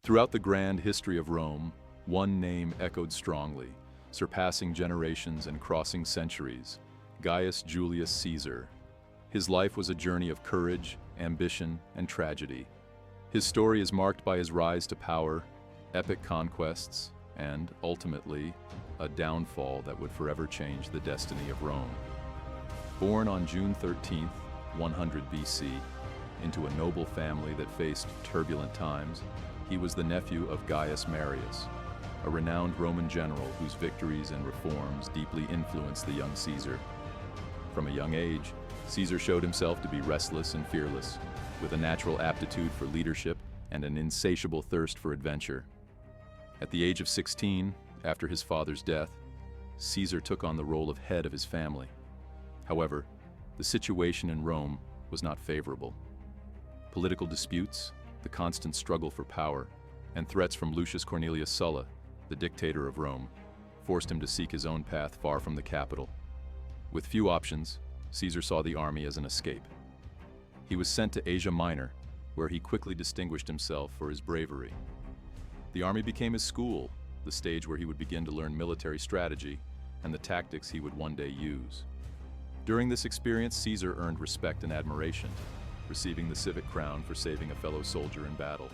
Throughout the grand history of Rome, one name echoed strongly, surpassing generations and crossing centuries: Gaius Julius Caesar. His life was a journey of courage, ambition, and tragedy. His story is marked by his rise to power, epic conquests, and, ultimately, a downfall that would forever change the destiny of Rome. Born on June 13, 100 BC, into a noble family that faced turbulent times, he was the nephew of Gaius Marius, a renowned Roman general whose victories and reforms deeply influenced the young Caesar. From a young age, Caesar showed himself to be restless and fearless, with a natural aptitude for leadership and an insatiable thirst for adventure. At the age of 16, after his father's death, Caesar took on the role of head of his family. However, the situation in Rome was not favorable. Political disputes, the constant struggle for power, and threats from Lucius Cornelius Sulla, the dictator of Rome, forced him to seek his own path far from the capital. With few options, Caesar saw the army as an escape. He was sent to Asia Minor, where he quickly distinguished himself for his bravery. The army became his school, the stage where he would begin to learn military strategy and the tactics he would one day use. During this experience, Caesar earned respect and admiration, receiving the civic crown for saving a fellow soldier in battle.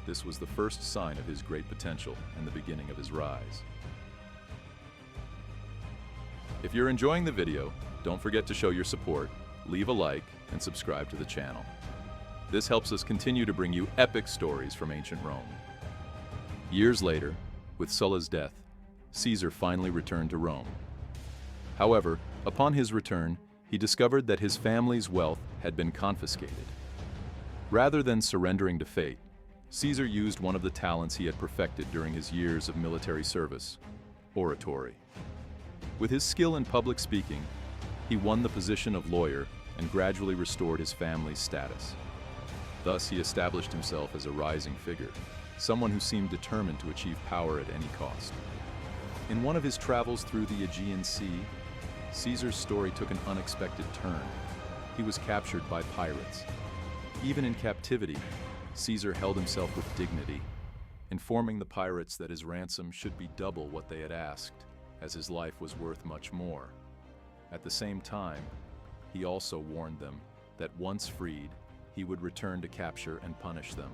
This was the first sign of his great potential and the beginning of his rise. If you're enjoying the video, don't forget to show your support, leave a like, and subscribe to the channel. This helps us continue to bring you epic stories from ancient Rome. Years later, with Sulla's death, Caesar finally returned to Rome. However, upon his return, he discovered that his family's wealth had been confiscated. Rather than surrendering to fate, Caesar used one of the talents he had perfected during his years of military service: oratory. With his skill in public speaking, he won the position of lawyer and gradually restored his family's status. Thus, he established himself as a rising figure, someone who seemed determined to achieve power at any cost. In one of his travels through the Aegean Sea, Caesar's story took an unexpected turn. He was captured by pirates. Even in captivity, Caesar held himself with dignity, informing the pirates that his ransom should be double what they had asked, as his life was worth much more. At the same time, he also warned them that once freed, he would return to capture and punish them.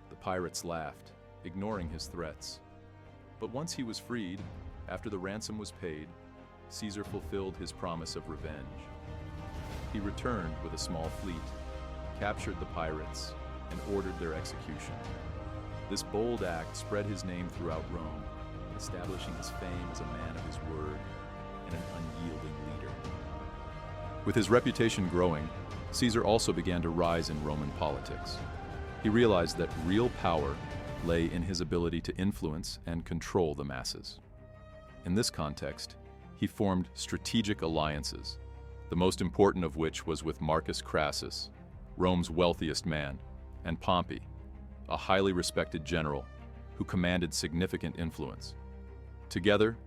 The pirates laughed, ignoring his threats. But once he was freed, after the ransom was paid, Caesar fulfilled his promise of revenge. He returned with a small fleet, captured the pirates, and ordered their execution. This bold act spread his name throughout Rome, establishing his fame as a man of his word and an unyielding leader. With his reputation growing, Caesar also began to rise in Roman politics. He realized that real power lay in his ability to influence and control the masses. In this context, he formed strategic alliances, the most important of which was with Marcus Crassus, Rome's wealthiest man, and Pompey, a highly respected general who commanded significant influence. Together,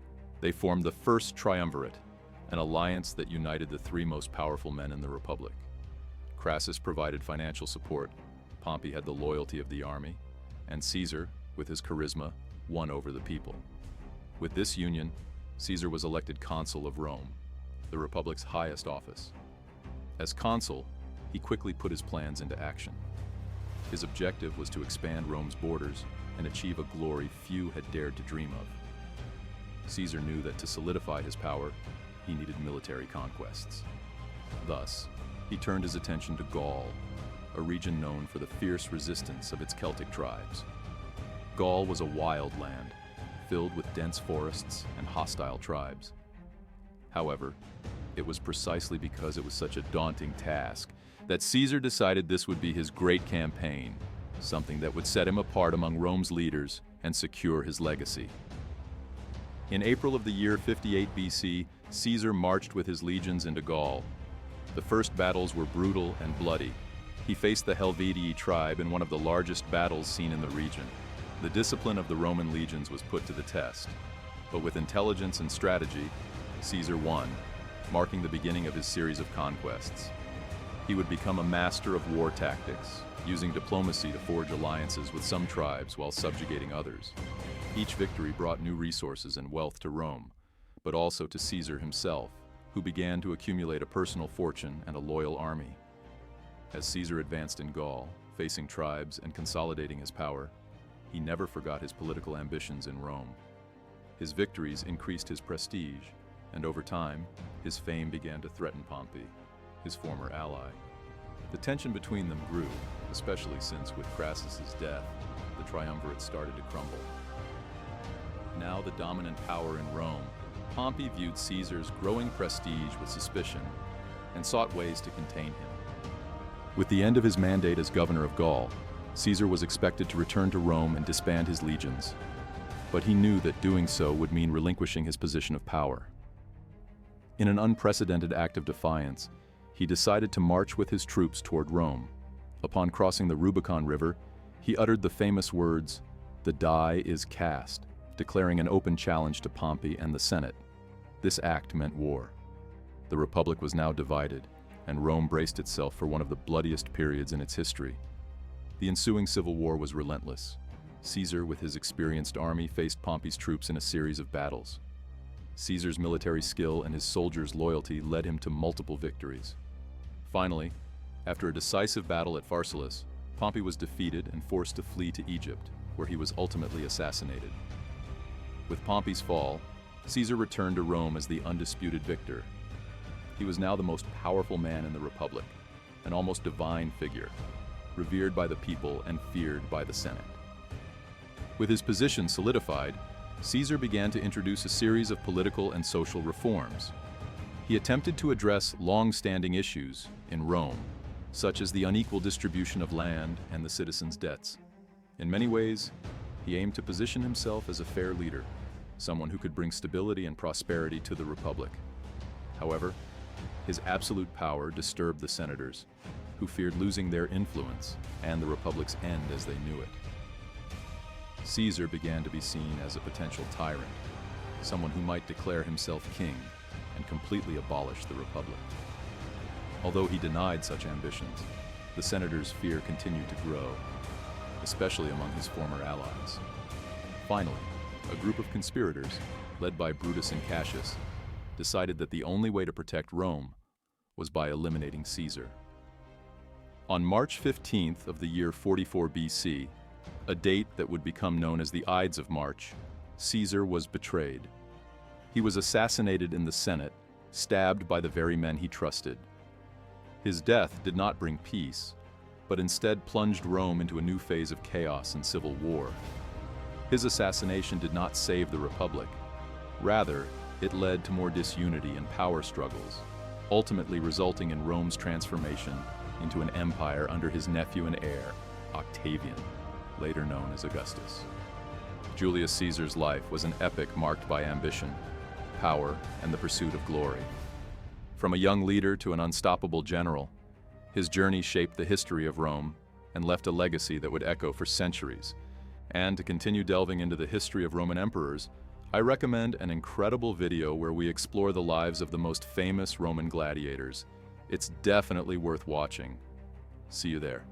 they formed the First Triumvirate, an alliance that united the three most powerful men in the Republic. Crassus provided financial support, Pompey had the loyalty of the army, and Caesar, with his charisma, won over the people. With this union, Caesar was elected consul of Rome, the Republic's highest office. As consul, he quickly put his plans into action. His objective was to expand Rome's borders and achieve a glory few had dared to dream of. Caesar knew that to solidify his power, he needed military conquests. Thus, he turned his attention to Gaul, a region known for the fierce resistance of its Celtic tribes. Gaul was a wild land, filled with dense forests and hostile tribes. However, it was precisely because it was such a daunting task that Caesar decided this would be his great campaign, something that would set him apart among Rome's leaders and secure his legacy. In April of the year 58 BC, Caesar marched with his legions into Gaul. The first battles were brutal and bloody. He faced the Helvetii tribe in one of the largest battles seen in the region. The discipline of the Roman legions was put to the test, but with intelligence and strategy, Caesar won, marking the beginning of his series of conquests. He would become a master of war tactics, using diplomacy to forge alliances with some tribes while subjugating others. Each victory brought new resources and wealth to Rome, but also to Caesar himself, who began to accumulate a personal fortune and a loyal army. As Caesar advanced in Gaul, facing tribes and consolidating his power, he never forgot his political ambitions in Rome. His victories increased his prestige, and over time, his fame began to threaten Pompey, his former ally. The tension between them grew, especially since with Crassus's death, the triumvirate started to crumble. Now the dominant power in Rome, Pompey viewed Caesar's growing prestige with suspicion and sought ways to contain him. With the end of his mandate as governor of Gaul, Caesar was expected to return to Rome and disband his legions, but he knew that doing so would mean relinquishing his position of power. In an unprecedented act of defiance, he decided to march with his troops toward Rome. Upon crossing the Rubicon River, he uttered the famous words, "The die is cast," declaring an open challenge to Pompey and the Senate. This act meant war. The Republic was now divided, and Rome braced itself for one of the bloodiest periods in its history. The ensuing civil war was relentless. Caesar, with his experienced army, faced Pompey's troops in a series of battles. Caesar's military skill and his soldiers' loyalty led him to multiple victories. Finally, after a decisive battle at Pharsalus, Pompey was defeated and forced to flee to Egypt, where he was ultimately assassinated. With Pompey's fall, Caesar returned to Rome as the undisputed victor. He was now the most powerful man in the Republic, an almost divine figure, revered by the people and feared by the Senate. With his position solidified, Caesar began to introduce a series of political and social reforms. He attempted to address long-standing issues in Rome, such as the unequal distribution of land and the citizens' debts. In many ways, he aimed to position himself as a fair leader, someone who could bring stability and prosperity to the Republic. However, his absolute power disturbed the senators, who feared losing their influence and the Republic's end as they knew it. Caesar began to be seen as a potential tyrant, someone who might declare himself king and completely abolish the Republic. Although he denied such ambitions, the senators' fear continued to grow, especially among his former allies. Finally, a group of conspirators, led by Brutus and Cassius, decided that the only way to protect Rome was by eliminating Caesar. On March 15th of the year 44 BC, a date that would become known as the Ides of March, Caesar was betrayed. He was assassinated in the Senate, stabbed by the very men he trusted. His death did not bring peace, but instead plunged Rome into a new phase of chaos and civil war. His assassination did not save the Republic. Rather, it led to more disunity and power struggles, ultimately resulting in Rome's transformation into an empire under his nephew and heir, Octavian, later known as Augustus. Julius Caesar's life was an epic marked by ambition, power, and the pursuit of glory. From a young leader to an unstoppable general, his journey shaped the history of Rome and left a legacy that would echo for centuries. And to continue delving into the history of Roman emperors, I recommend an incredible video where we explore the lives of the most famous Roman gladiators. It's definitely worth watching. See you there.